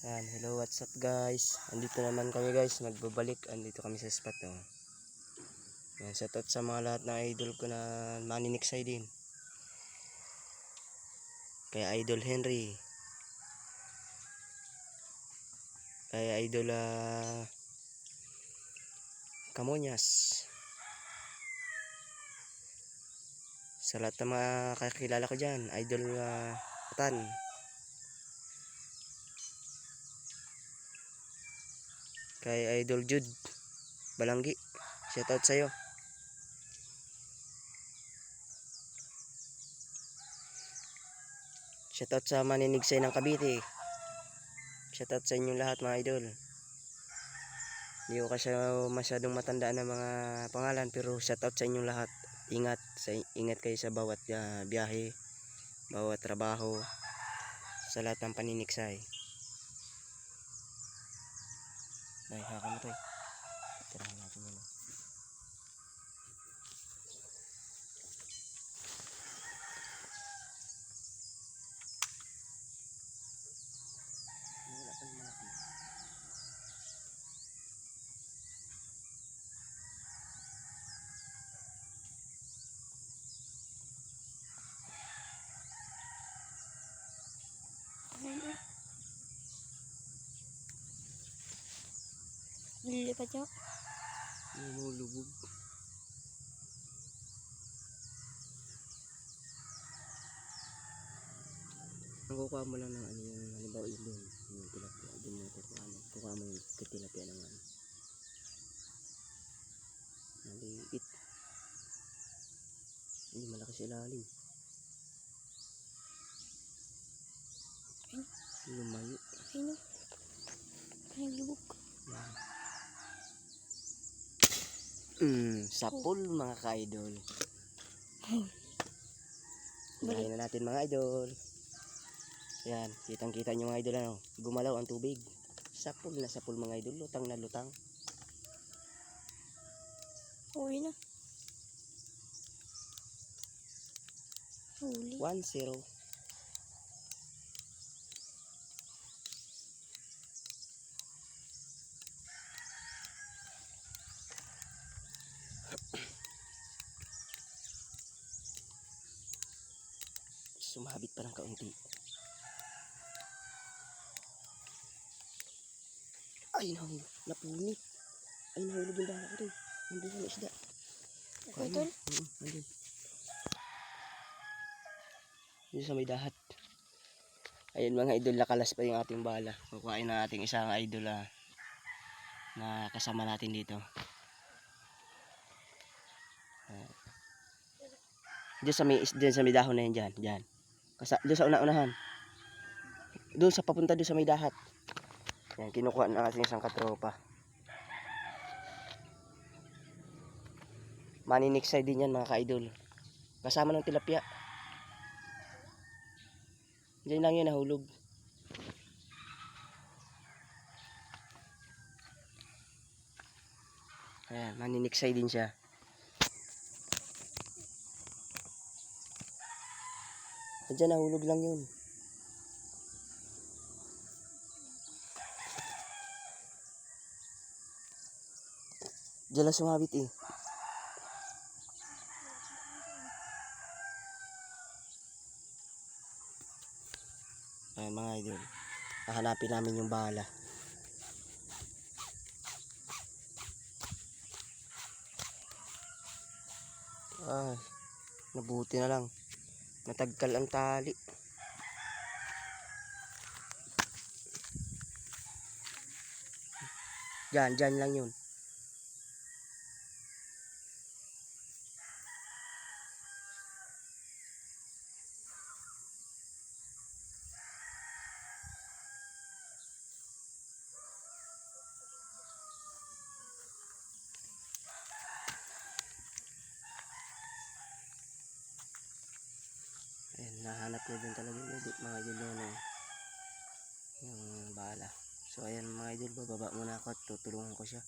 Yan, hello, what's up guys? Andito naman kami guys, nagbabalik. Andito kami sa spot oh. Yan, shoutout sa mga lahat ng idol ko na maniniksay din. Kay Idol Henry. Kay Idol Camonyas. Sa lahat ng mga kakilala ko dyan, Idol Tan. Kay Idol Jude Balanggi, shoutout sa'yo. Shoutout sa maninigsay ng Cavite. Shoutout sa inyong lahat mga idol. Hindi ko kasi masyadong matandaan ng mga pangalan, pero shoutout sa inyong lahat. Ingat kayo sa bawat biyahe, bawat trabaho, sa lahat ng paninigsay. Dahil haka mo to eh. Tirahan natin muna. Wala pa yung malaki. Lilipat nyo? Lumulubog. Kukuha mo lang ng ano yung halimbawa yung tilapia. Doon mo kukuha mo yung tilapia ng ano. Maliit. Hindi malaki sa ilalim. Lumayo. Ayun o. Pinaglubog. Sapul mga ka-idol. Bahay na natin mga idol. Yan, kitang kita nyo mga idol ano. Gumalaw ang tubig. Sapul na sapul mga idol. Lutang na lutang. Uwi na. Huli. 1-0. Sumabit pa ng kaunti. Ay napunit. Ay nahulog yung bala ko rin. Nandun yung isda. Idol? Nandun. Dito sa may dahat. Ayun mga idol, nakalas pa yung ating bala. Kukuhain na ating isang idol na kasama natin dito. Diyan sa may dahon na yan dyan. Doon sa una-unahan. Doon sa papunta doon sa may dahat. Yan, kinukuha na ating isang katropa. Maniniksay din yan mga ka-idol. Kasama ng tilapia. Diyan lang yun nahulog. Ayan, maniniksay din siya. Diyan nahulog lang yun. Diyan lang sumabit eh. Ayan mga idol. Hahanapin namin yung bala. Ay, nabuti na lang. Natagkal ang tali. Dyan lang yun. Ayan, nahanap ko din talaga mga idol yung bala. So ayan mga idol, bababa muna ako at tutulungan ko siya.